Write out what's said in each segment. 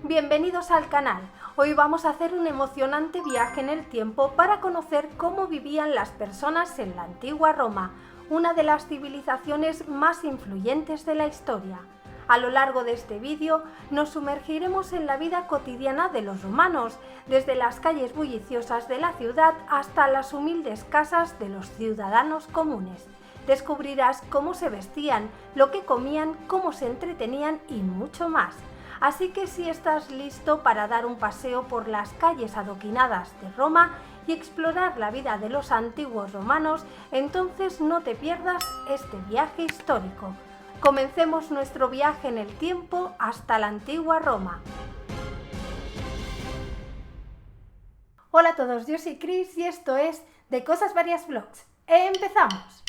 Bienvenidos al canal. Hoy vamos a hacer un emocionante viaje en el tiempo para conocer cómo vivían las personas en la antigua Roma, una de las civilizaciones más influyentes de la historia. A lo largo de este vídeo nos sumergiremos en la vida cotidiana de los romanos, desde las calles bulliciosas de la ciudad hasta las humildes casas de los ciudadanos comunes. Descubrirás cómo se vestían, lo que comían, cómo se entretenían y mucho más. Así que si estás listo para dar un paseo por las calles adoquinadas de Roma y explorar la vida de los antiguos romanos, entonces no te pierdas este viaje histórico. Comencemos nuestro viaje en el tiempo hasta la antigua Roma. Hola a todos, yo soy Chris y esto es De Cosas Varias Vlogs. ¡Empezamos!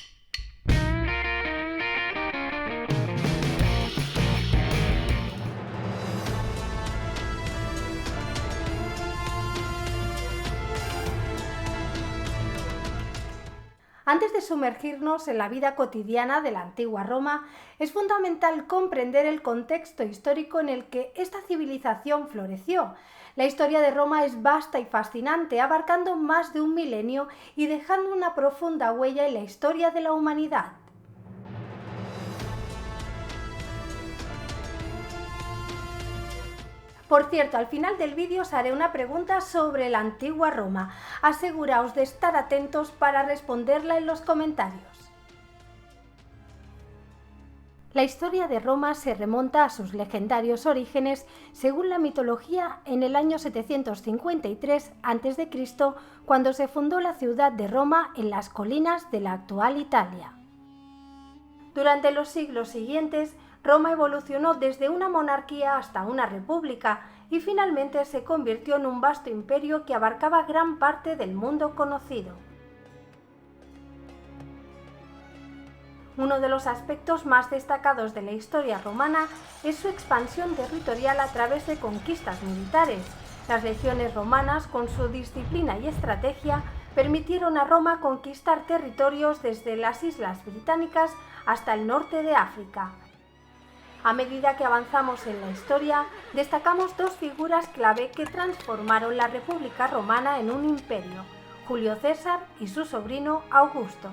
Antes de sumergirnos en la vida cotidiana de la antigua Roma, es fundamental comprender el contexto histórico en el que esta civilización floreció. La historia de Roma es vasta y fascinante, abarcando más de un milenio y dejando una profunda huella en la historia de la humanidad. Por cierto, al final del vídeo os haré una pregunta sobre la antigua Roma. Aseguraos de estar atentos para responderla en los comentarios. La historia de Roma se remonta a sus legendarios orígenes según la mitología en el año 753 a.C., cuando se fundó la ciudad de Roma en las colinas de la actual Italia. Durante los siglos siguientes, Roma evolucionó desde una monarquía hasta una república y finalmente se convirtió en un vasto imperio que abarcaba gran parte del mundo conocido. Uno de los aspectos más destacados de la historia romana es su expansión territorial a través de conquistas militares. Las legiones romanas, con su disciplina y estrategia, permitieron a Roma conquistar territorios desde las Islas Británicas hasta el norte de África. A medida que avanzamos en la historia, destacamos dos figuras clave que transformaron la República Romana en un imperio: Julio César y su sobrino Augusto.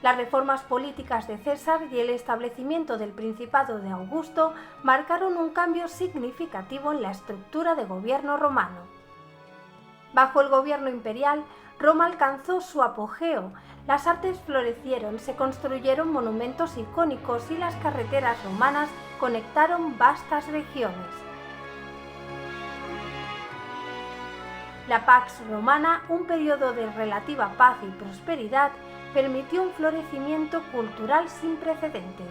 Las reformas políticas de César y el establecimiento del Principado de Augusto marcaron un cambio significativo en la estructura de gobierno romano. Bajo el gobierno imperial, Roma alcanzó su apogeo. Las artes florecieron, se construyeron monumentos icónicos y las carreteras romanas conectaron vastas regiones. La Pax Romana, un periodo de relativa paz y prosperidad, permitió un florecimiento cultural sin precedentes.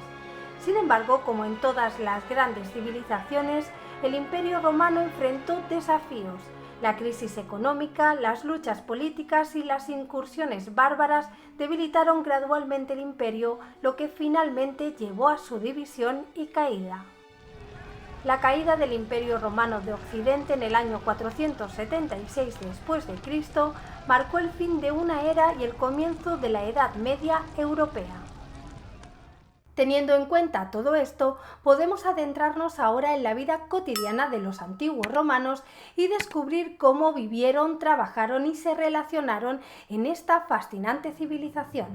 Sin embargo, como en todas las grandes civilizaciones, el Imperio Romano enfrentó desafíos. La crisis económica, las luchas políticas y las incursiones bárbaras debilitaron gradualmente el imperio, lo que finalmente llevó a su división y caída. La caída del Imperio Romano de Occidente en el año 476 después de Cristo marcó el fin de una era y el comienzo de la Edad Media europea. Teniendo en cuenta todo esto, podemos adentrarnos ahora en la vida cotidiana de los antiguos romanos y descubrir cómo vivieron, trabajaron y se relacionaron en esta fascinante civilización.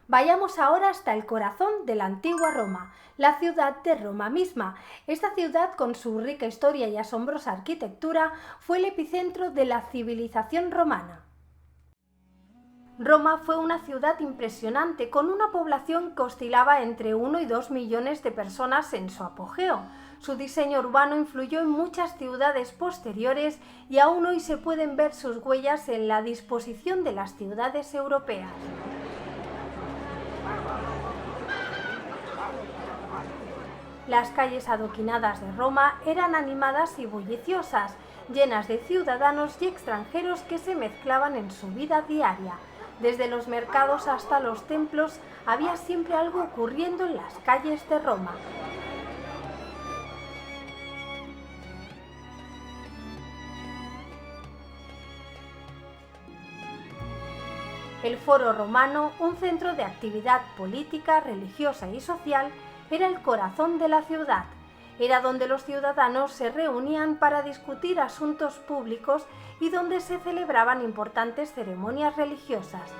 Vayamos ahora hasta el corazón de la antigua Roma, la ciudad de Roma misma. Esta ciudad, con su rica historia y asombrosa arquitectura, fue el epicentro de la civilización romana. Roma fue una ciudad impresionante, con una población que oscilaba entre 1 y 2 millones de personas en su apogeo. Su diseño urbano influyó en muchas ciudades posteriores y aún hoy se pueden ver sus huellas en la disposición de las ciudades europeas. Las calles adoquinadas de Roma eran animadas y bulliciosas, llenas de ciudadanos y extranjeros que se mezclaban en su vida diaria. Desde los mercados hasta los templos había siempre algo ocurriendo en las calles de Roma. El Foro Romano, un centro de actividad política, religiosa y social, era el corazón de la ciudad. Era donde los ciudadanos se reunían para discutir asuntos públicos y donde se celebraban importantes ceremonias religiosas.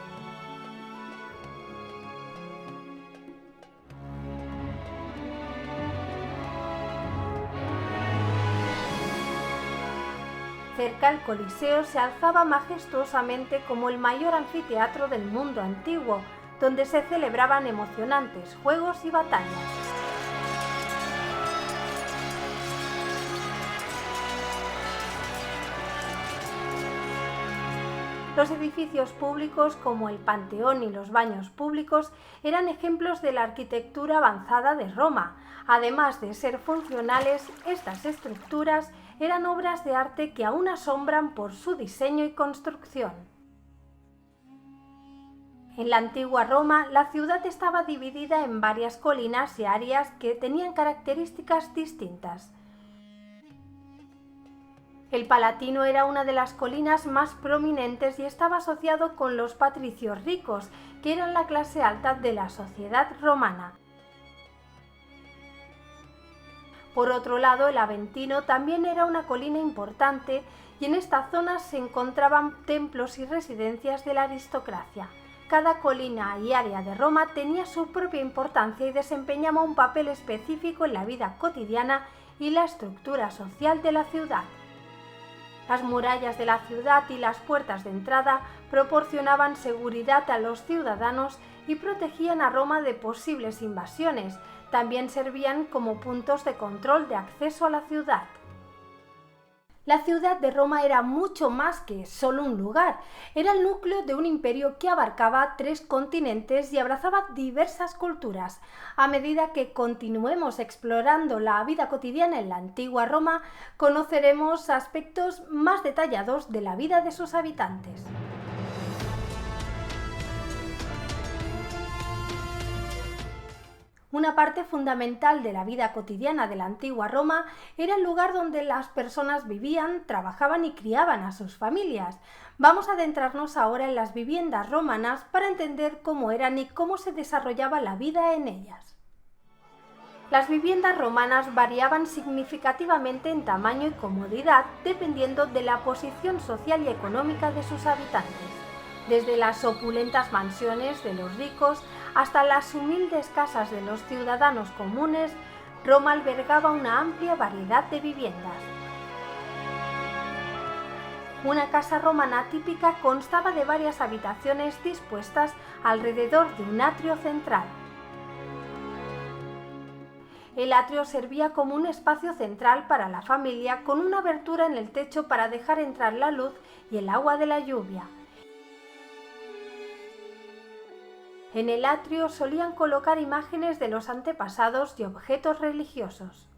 Cerca el Coliseo se alzaba majestuosamente como el mayor anfiteatro del mundo antiguo, donde se celebraban emocionantes juegos y batallas. Los edificios públicos como el Panteón y los baños públicos eran ejemplos de la arquitectura avanzada de Roma. Además de ser funcionales, estas estructuras eran obras de arte que aún asombran por su diseño y construcción. En la antigua Roma, la ciudad estaba dividida en varias colinas y áreas que tenían características distintas. El Palatino era una de las colinas más prominentes y estaba asociado con los patricios ricos, que eran la clase alta de la sociedad romana. Por otro lado, el Aventino también era una colina importante y en esta zona se encontraban templos y residencias de la aristocracia. Cada colina y área de Roma tenía su propia importancia y desempeñaba un papel específico en la vida cotidiana y la estructura social de la ciudad. Las murallas de la ciudad y las puertas de entrada proporcionaban seguridad a los ciudadanos y protegían a Roma de posibles invasiones. También servían como puntos de control de acceso a la ciudad. La ciudad de Roma era mucho más que solo un lugar. Era el núcleo de un imperio que abarcaba 3 continentes y abrazaba diversas culturas. A medida que continuemos explorando la vida cotidiana en la antigua Roma, conoceremos aspectos más detallados de la vida de sus habitantes. Una parte fundamental de la vida cotidiana de la antigua Roma era el lugar donde las personas vivían, trabajaban y criaban a sus familias. Vamos a adentrarnos ahora en las viviendas romanas para entender cómo eran y cómo se desarrollaba la vida en ellas. Las viviendas romanas variaban significativamente en tamaño y comodidad dependiendo de la posición social y económica de sus habitantes. Desde las opulentas mansiones de los ricos hasta las humildes casas de los ciudadanos comunes, Roma albergaba una amplia variedad de viviendas. Una casa romana típica constaba de varias habitaciones dispuestas alrededor de un atrio central. El atrio servía como un espacio central para la familia con una abertura en el techo para dejar entrar la luz y el agua de la lluvia. En el atrio solían colocar imágenes de los antepasados y objetos religiosos.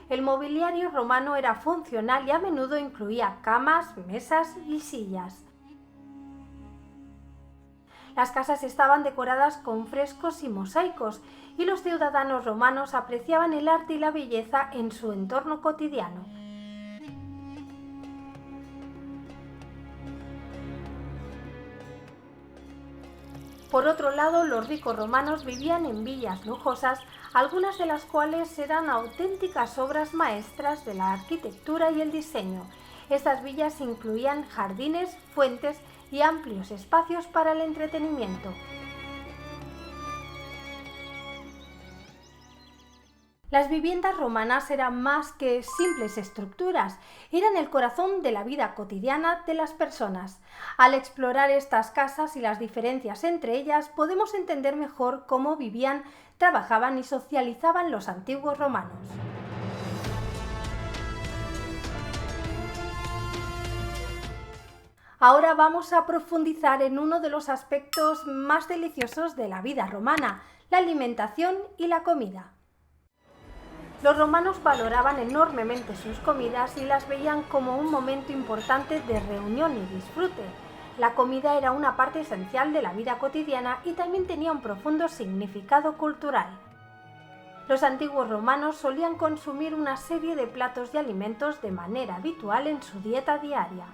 El mobiliario romano era funcional y a menudo incluía camas, mesas y sillas. Las casas estaban decoradas con frescos y mosaicos, y los ciudadanos romanos apreciaban el arte y la belleza en su entorno cotidiano. Por otro lado, los ricos romanos vivían en villas lujosas, algunas de las cuales eran auténticas obras maestras de la arquitectura y el diseño. Estas villas incluían jardines, fuentes y amplios espacios para el entretenimiento. Las viviendas romanas eran más que simples estructuras, eran el corazón de la vida cotidiana de las personas. Al explorar estas casas y las diferencias entre ellas, podemos entender mejor cómo vivían, trabajaban y socializaban los antiguos romanos. Ahora vamos a profundizar en uno de los aspectos más deliciosos de la vida romana, la alimentación y la comida. Los romanos valoraban enormemente sus comidas y las veían como un momento importante de reunión y disfrute. La comida era una parte esencial de la vida cotidiana y también tenía un profundo significado cultural. Los antiguos romanos solían consumir una serie de platos y alimentos de manera habitual en su dieta diaria.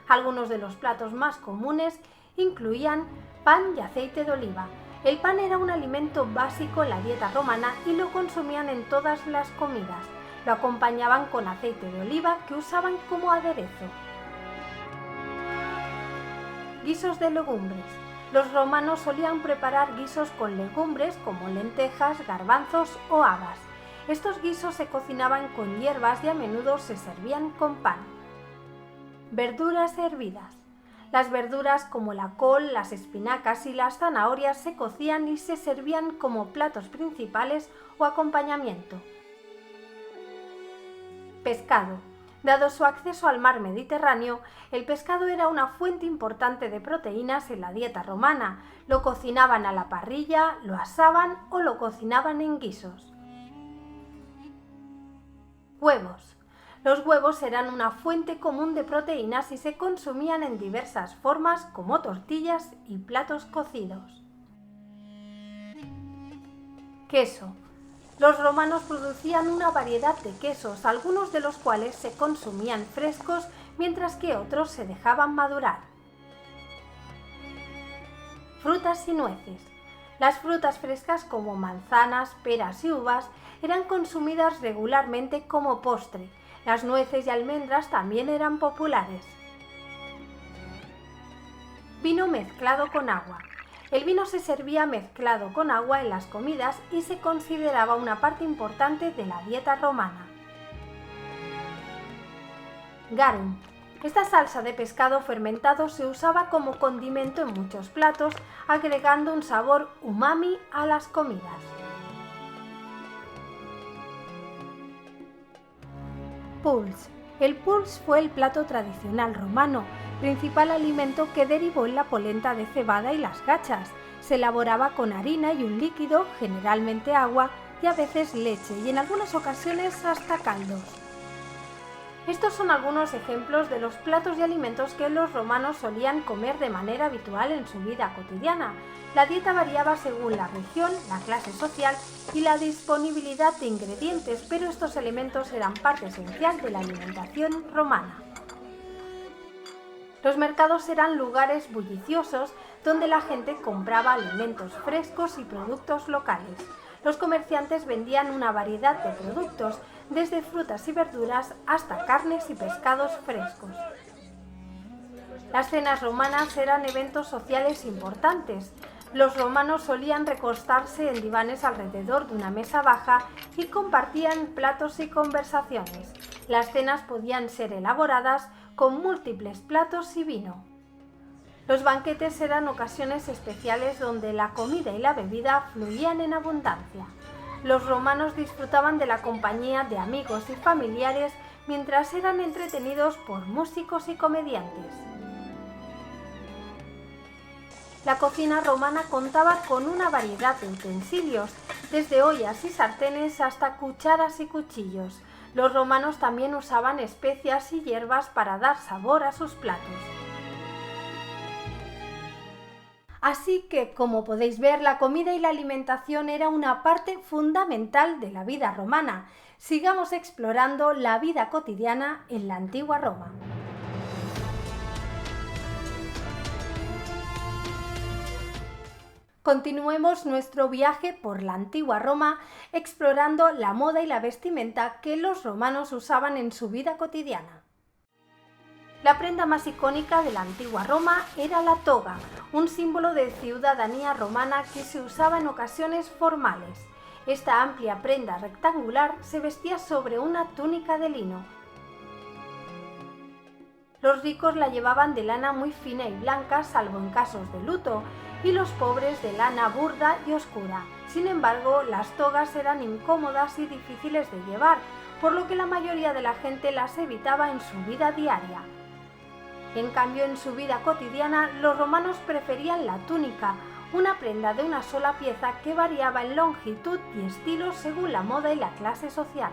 Algunos de los platos más comunes incluían pan y aceite de oliva. El pan era un alimento básico en la dieta romana y lo consumían en todas las comidas. Lo acompañaban con aceite de oliva que usaban como aderezo. Guisos de legumbres. Los romanos solían preparar guisos con legumbres como lentejas, garbanzos o habas. Estos guisos se cocinaban con hierbas y a menudo se servían con pan. Verduras hervidas. Las verduras como la col, las espinacas y las zanahorias se cocían y se servían como platos principales o acompañamiento. Pescado. Dado su acceso al mar Mediterráneo, el pescado era una fuente importante de proteínas en la dieta romana. Lo cocinaban a la parrilla, lo asaban o lo cocinaban en guisos. Huevos. Los huevos eran una fuente común de proteínas y se consumían en diversas formas como tortillas y platos cocidos. Queso. Los romanos producían una variedad de quesos, algunos de los cuales se consumían frescos, mientras que otros se dejaban madurar. Frutas y nueces. Las frutas frescas como manzanas, peras y uvas eran consumidas regularmente como postre. Las nueces y almendras también eran populares. Vino mezclado con agua. El vino se servía mezclado con agua en las comidas y se consideraba una parte importante de la dieta romana. Garum. Esta salsa de pescado fermentado se usaba como condimento en muchos platos, agregando un sabor umami a las comidas. Pulse. El pulse fue el plato tradicional romano, principal alimento que derivó en la polenta de cebada y las gachas. Se elaboraba con harina y un líquido, generalmente agua, y a veces leche, y en algunas ocasiones hasta caldos. Estos son algunos ejemplos de los platos y alimentos que los romanos solían comer de manera habitual en su vida cotidiana. La dieta variaba según la región, la clase social y la disponibilidad de ingredientes, pero estos elementos eran parte esencial de la alimentación romana. Los mercados eran lugares bulliciosos donde la gente compraba alimentos frescos y productos locales. Los comerciantes vendían una variedad de productos, desde frutas y verduras hasta carnes y pescados frescos. Las cenas romanas eran eventos sociales importantes. Los romanos solían recostarse en divanes alrededor de una mesa baja y compartían platos y conversaciones. Las cenas podían ser elaboradas con múltiples platos y vino. Los banquetes eran ocasiones especiales donde la comida y la bebida fluían en abundancia. Los romanos disfrutaban de la compañía de amigos y familiares mientras eran entretenidos por músicos y comediantes. La cocina romana contaba con una variedad de utensilios, desde ollas y sartenes hasta cucharas y cuchillos. Los romanos también usaban especias y hierbas para dar sabor a sus platos. Así que, como podéis ver, la comida y la alimentación era una parte fundamental de la vida romana. Sigamos explorando la vida cotidiana en la antigua Roma. Continuemos nuestro viaje por la antigua Roma explorando la moda y la vestimenta que los romanos usaban en su vida cotidiana. La prenda más icónica de la antigua Roma era la toga, un símbolo de ciudadanía romana que se usaba en ocasiones formales. Esta amplia prenda rectangular se vestía sobre una túnica de lino. Los ricos la llevaban de lana muy fina y blanca, salvo en casos de luto, y los pobres de lana burda y oscura. Sin embargo, las togas eran incómodas y difíciles de llevar, por lo que la mayoría de la gente las evitaba en su vida diaria. En cambio, en su vida cotidiana, los romanos preferían la túnica, una prenda de una sola pieza que variaba en longitud y estilo según la moda y la clase social.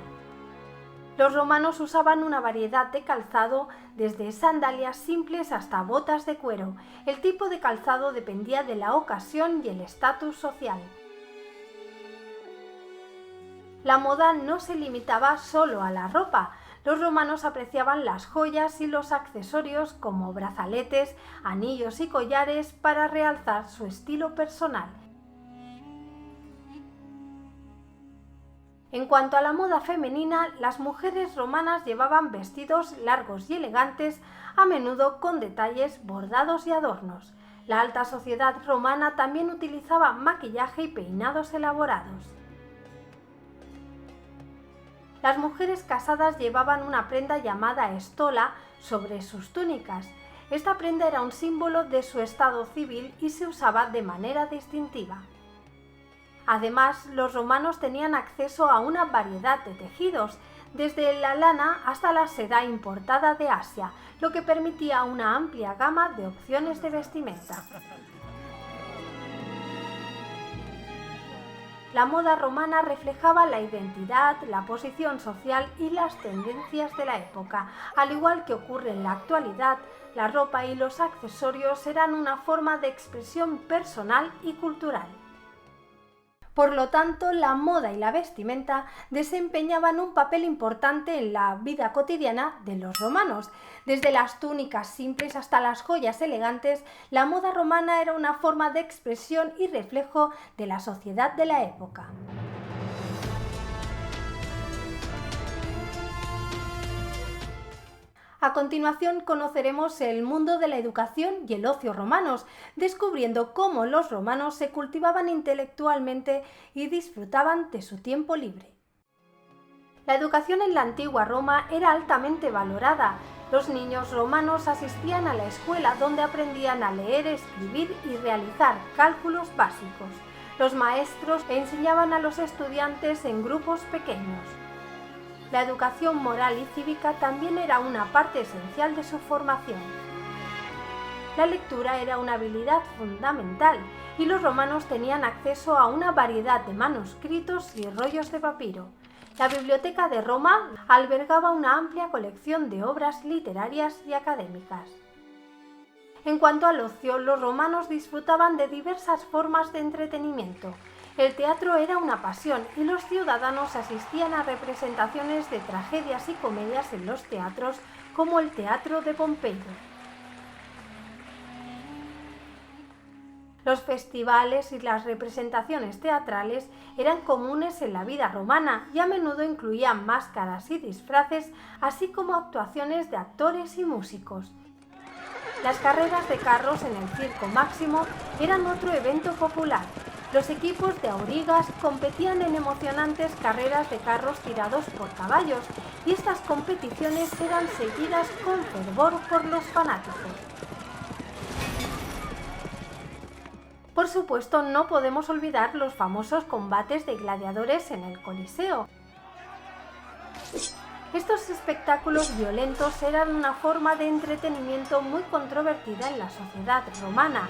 Los romanos usaban una variedad de calzado, desde sandalias simples hasta botas de cuero. El tipo de calzado dependía de la ocasión y el estatus social. La moda no se limitaba solo a la ropa. Los romanos apreciaban las joyas y los accesorios como brazaletes, anillos y collares para realzar su estilo personal. En cuanto a la moda femenina, las mujeres romanas llevaban vestidos largos y elegantes, a menudo con detalles bordados y adornos. La alta sociedad romana también utilizaba maquillaje y peinados elaborados. Las mujeres casadas llevaban una prenda llamada estola sobre sus túnicas. Esta prenda era un símbolo de su estado civil y se usaba de manera distintiva. Además, los romanos tenían acceso a una variedad de tejidos, desde la lana hasta la seda importada de Asia, lo que permitía una amplia gama de opciones de vestimenta. La moda romana reflejaba la identidad, la posición social y las tendencias de la época. Al igual que ocurre en la actualidad, la ropa y los accesorios eran una forma de expresión personal y cultural. Por lo tanto, la moda y la vestimenta desempeñaban un papel importante en la vida cotidiana de los romanos. Desde las túnicas simples hasta las joyas elegantes, la moda romana era una forma de expresión y reflejo de la sociedad de la época. A continuación conoceremos el mundo de la educación y el ocio romanos, descubriendo cómo los romanos se cultivaban intelectualmente y disfrutaban de su tiempo libre. La educación en la antigua Roma era altamente valorada. Los niños romanos asistían a la escuela donde aprendían a leer, escribir y realizar cálculos básicos. Los maestros enseñaban a los estudiantes en grupos pequeños. La educación moral y cívica también era una parte esencial de su formación. La lectura era una habilidad fundamental y los romanos tenían acceso a una variedad de manuscritos y rollos de papiro. La Biblioteca de Roma albergaba una amplia colección de obras literarias y académicas. En cuanto al ocio, los romanos disfrutaban de diversas formas de entretenimiento. El teatro era una pasión y los ciudadanos asistían a representaciones de tragedias y comedias en los teatros, como el Teatro de Pompeyo. Los festivales y las representaciones teatrales eran comunes en la vida romana y a menudo incluían máscaras y disfraces, así como actuaciones de actores y músicos. Las carreras de carros en el Circo Máximo eran otro evento popular. Los equipos de aurigas competían en emocionantes carreras de carros tirados por caballos y estas competiciones eran seguidas con fervor por los fanáticos. Por supuesto, no podemos olvidar los famosos combates de gladiadores en el Coliseo. Estos espectáculos violentos eran una forma de entretenimiento muy controvertida en la sociedad romana.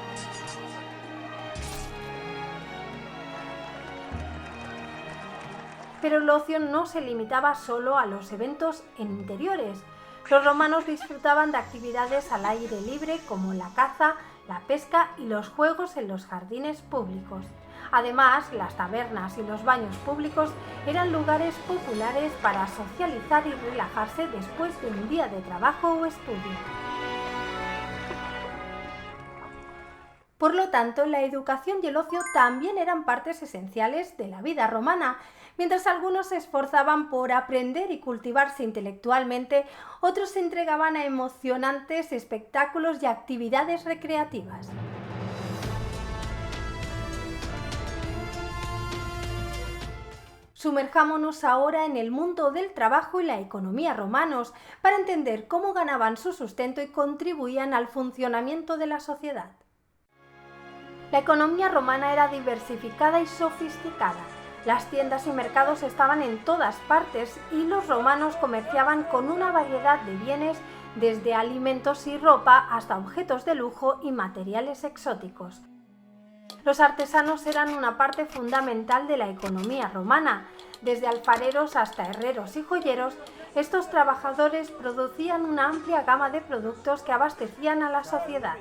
Pero el ocio no se limitaba solo a los eventos en interiores. Los romanos disfrutaban de actividades al aire libre como la caza, la pesca y los juegos en los jardines públicos. Además, las tabernas y los baños públicos eran lugares populares para socializar y relajarse después de un día de trabajo o estudio. Por lo tanto, la educación y el ocio también eran partes esenciales de la vida romana. Mientras algunos se esforzaban por aprender y cultivarse intelectualmente, otros se entregaban a emocionantes espectáculos y actividades recreativas. Sumerjámonos ahora en el mundo del trabajo y la economía romanos para entender cómo ganaban su sustento y contribuían al funcionamiento de la sociedad. La economía romana era diversificada y sofisticada. Las tiendas y mercados estaban en todas partes y los romanos comerciaban con una variedad de bienes, desde alimentos y ropa hasta objetos de lujo y materiales exóticos. Los artesanos eran una parte fundamental de la economía romana. Desde alfareros hasta herreros y joyeros, estos trabajadores producían una amplia gama de productos que abastecían a la sociedad.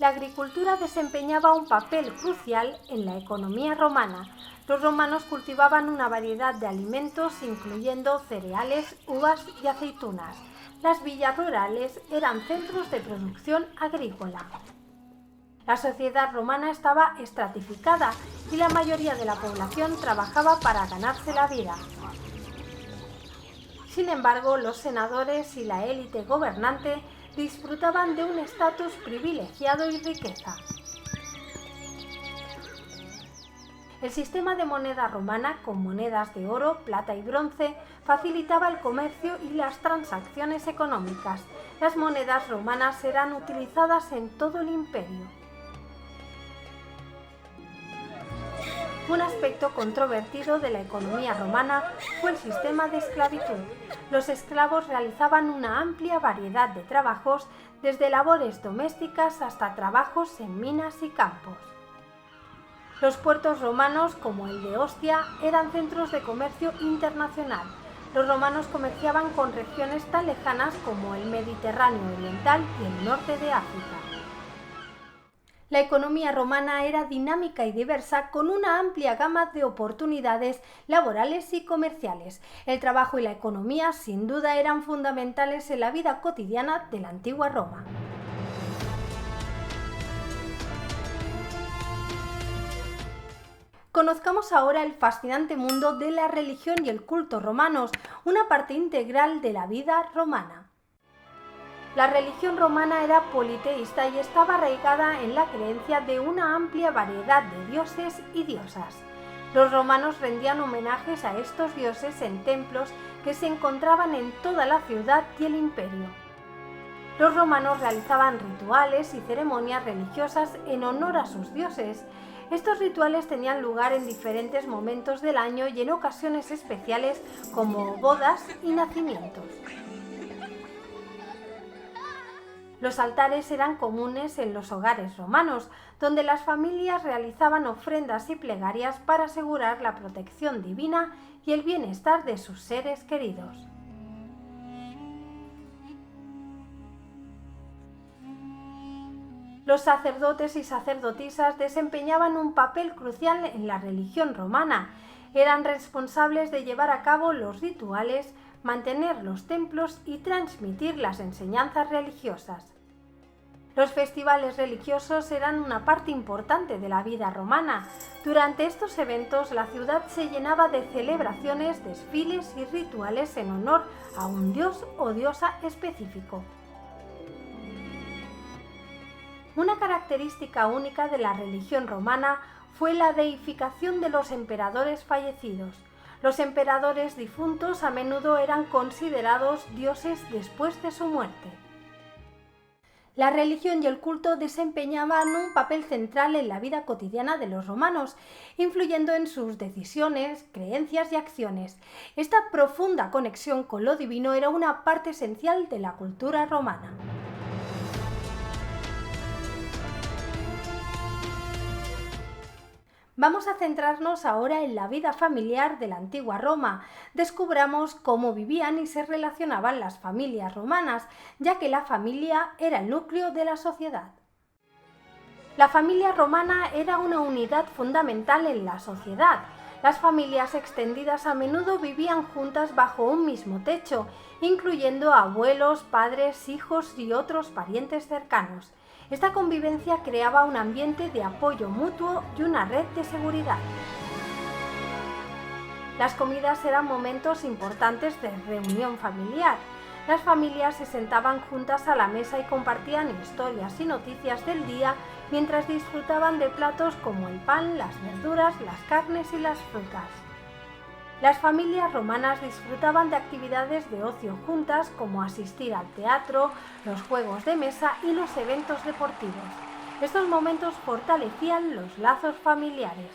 La agricultura desempeñaba un papel crucial en la economía romana. Los romanos cultivaban una variedad de alimentos, incluyendo cereales, uvas y aceitunas. Las villas rurales eran centros de producción agrícola. La sociedad romana estaba estratificada y la mayoría de la población trabajaba para ganarse la vida. Sin embargo, los senadores y la élite gobernante disfrutaban de un estatus privilegiado y riqueza. El sistema de moneda romana, con monedas de oro, plata y bronce, facilitaba el comercio y las transacciones económicas. Las monedas romanas eran utilizadas en todo el imperio. Un aspecto controvertido de la economía romana fue el sistema de esclavitud. Los esclavos realizaban una amplia variedad de trabajos, desde labores domésticas hasta trabajos en minas y campos. Los puertos romanos, como el de Ostia, eran centros de comercio internacional. Los romanos comerciaban con regiones tan lejanas como el Mediterráneo oriental y el norte de África. La economía romana era dinámica y diversa, con una amplia gama de oportunidades laborales y comerciales. El trabajo y la economía, sin duda, eran fundamentales en la vida cotidiana de la antigua Roma. Conozcamos ahora el fascinante mundo de la religión y el culto romanos, una parte integral de la vida romana. La religión romana era politeísta y estaba arraigada en la creencia de una amplia variedad de dioses y diosas. Los romanos rendían homenajes a estos dioses en templos que se encontraban en toda la ciudad y el imperio. Los romanos realizaban rituales y ceremonias religiosas en honor a sus dioses. Estos rituales tenían lugar en diferentes momentos del año y en ocasiones especiales como bodas y nacimientos. Los altares eran comunes en los hogares romanos, donde las familias realizaban ofrendas y plegarias para asegurar la protección divina y el bienestar de sus seres queridos. Los sacerdotes y sacerdotisas desempeñaban un papel crucial en la religión romana. Eran responsables de llevar a cabo los rituales, mantener los templos y transmitir las enseñanzas religiosas. Los festivales religiosos eran una parte importante de la vida romana. Durante estos eventos, la ciudad se llenaba de celebraciones, desfiles y rituales en honor a un dios o diosa específico. Una característica única de la religión romana fue la deificación de los emperadores fallecidos. Los emperadores difuntos a menudo eran considerados dioses después de su muerte. La religión y el culto desempeñaban un papel central en la vida cotidiana de los romanos, influyendo en sus decisiones, creencias y acciones. Esta profunda conexión con lo divino era una parte esencial de la cultura romana. Vamos a centrarnos ahora en la vida familiar de la antigua Roma. Descubramos cómo vivían y se relacionaban las familias romanas, ya que la familia era el núcleo de la sociedad. La familia romana era una unidad fundamental en la sociedad. Las familias extendidas a menudo vivían juntas bajo un mismo techo, incluyendo abuelos, padres, hijos y otros parientes cercanos. Esta convivencia creaba un ambiente de apoyo mutuo y una red de seguridad. Las comidas eran momentos importantes de reunión familiar. Las familias se sentaban juntas a la mesa y compartían historias y noticias del día mientras disfrutaban de platos como el pan, las verduras, las carnes y las frutas. Las familias romanas disfrutaban de actividades de ocio juntas, como asistir al teatro, los juegos de mesa y los eventos deportivos. Estos momentos fortalecían los lazos familiares.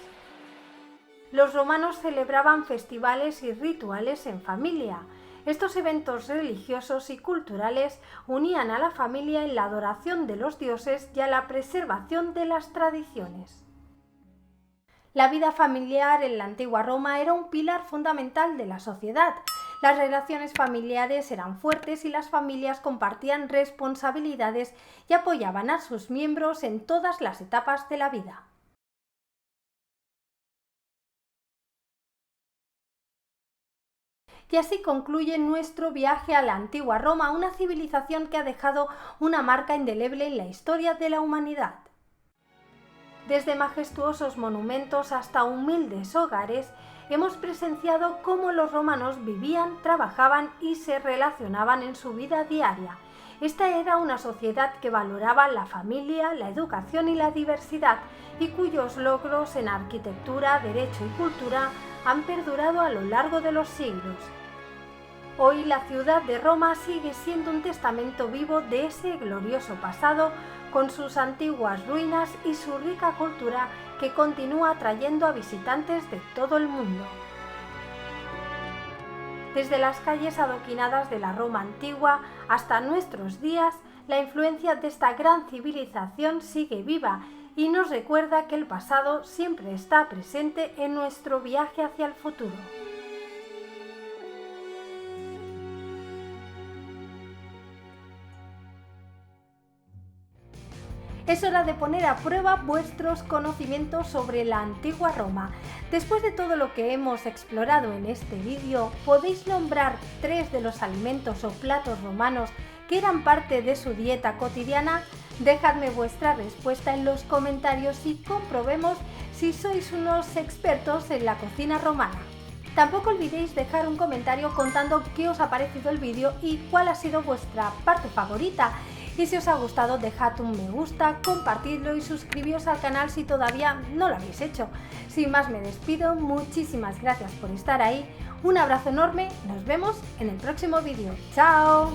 Los romanos celebraban festivales y rituales en familia. Estos eventos religiosos y culturales unían a la familia en la adoración de los dioses y a la preservación de las tradiciones. La vida familiar en la antigua Roma era un pilar fundamental de la sociedad. Las relaciones familiares eran fuertes y las familias compartían responsabilidades y apoyaban a sus miembros en todas las etapas de la vida. Y así concluye nuestro viaje a la antigua Roma, una civilización que ha dejado una marca indeleble en la historia de la humanidad. Desde majestuosos monumentos hasta humildes hogares, hemos presenciado cómo los romanos vivían, trabajaban y se relacionaban en su vida diaria. Esta era una sociedad que valoraba la familia, la educación y la diversidad, y cuyos logros en arquitectura, derecho y cultura han perdurado a lo largo de los siglos. Hoy la ciudad de Roma sigue siendo un testamento vivo de ese glorioso pasado, con sus antiguas ruinas y su rica cultura que continúa atrayendo a visitantes de todo el mundo. Desde las calles adoquinadas de la Roma antigua hasta nuestros días, la influencia de esta gran civilización sigue viva y nos recuerda que el pasado siempre está presente en nuestro viaje hacia el futuro. Es hora de poner a prueba vuestros conocimientos sobre la antigua Roma. Después de todo lo que hemos explorado en este vídeo, ¿podéis nombrar 3 de los alimentos o platos romanos que eran parte de su dieta cotidiana? Dejadme vuestra respuesta en los comentarios y comprobemos si sois unos expertos en la cocina romana. Tampoco olvidéis dejar un comentario contando qué os ha parecido el vídeo y cuál ha sido vuestra parte favorita. Y si os ha gustado, dejad un me gusta, compartidlo y suscribíos al canal si todavía no lo habéis hecho. Sin más me despido, muchísimas gracias por estar ahí, un abrazo enorme, nos vemos en el próximo vídeo. ¡Chao!